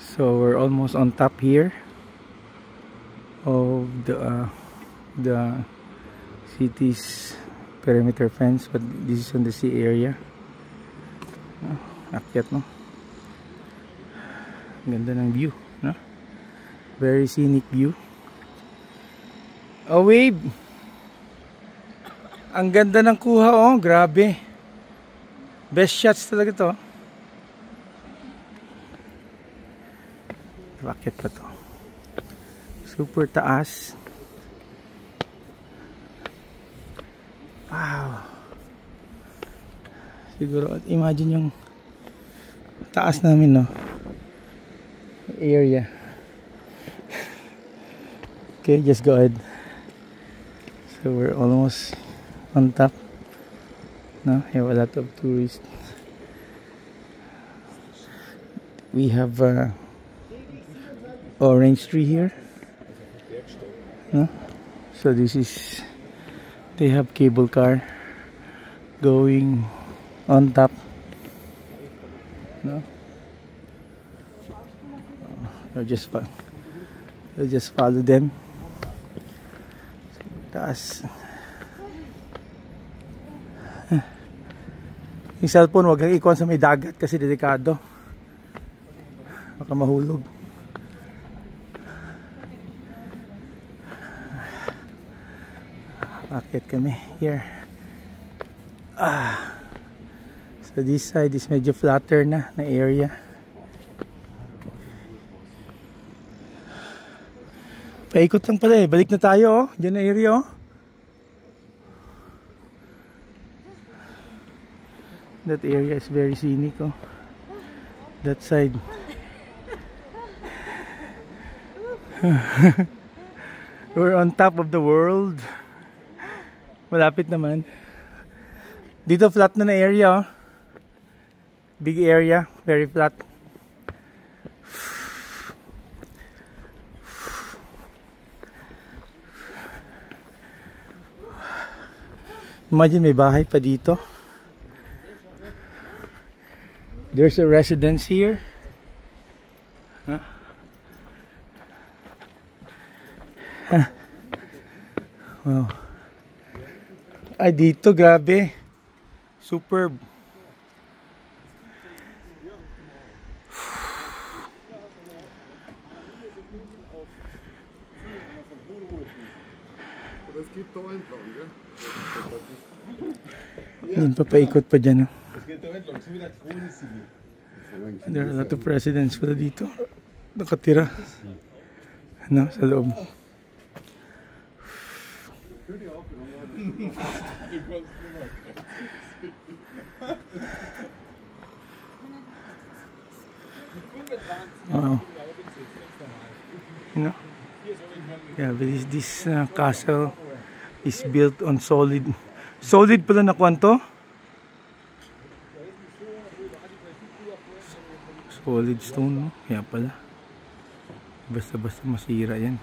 So we're almost on top here of the city's perimeter fence, but this is on the sea area. Akyat, no? Ganda ng view, no? Very scenic view. Oh, wave! Ang ganda ng kuha, oh, grabe. Best shots talaga to. Bakit pa to? Super taas. Wow. Siguro, imagine yung taas namin, no? Area. Okay, just go ahead. So we're almost on top. No, have a lot of tourists. We have orange tree here. No? So this is, they have cable car going on top. No? I'll just follow them. Taas. Yung cellphone, wag kang ikuha sa may dagat kasi delikado. Baka mahulog. Akit kami here. So this side is medyo flatter na area. Paikot lang pala eh. Balik na tayo, oh. Diyan na area, oh. That area is very scenic, oh. That side. We're on top of the world. Malapit naman. Dito flat na area, oh. Big area, very flat. Imagine may bahay pa dito. There's a residence here. Huh? Wow. Ay, dito, grabe. Superb. Yan, papaikot pa dyan, no? There are a lot of residents pala dito nakatira, no, sa loob. Wow. You know? Yeah, but this castle is built on solid pala na kwanto. Solid stone, no? Kaya pala basta masira yan.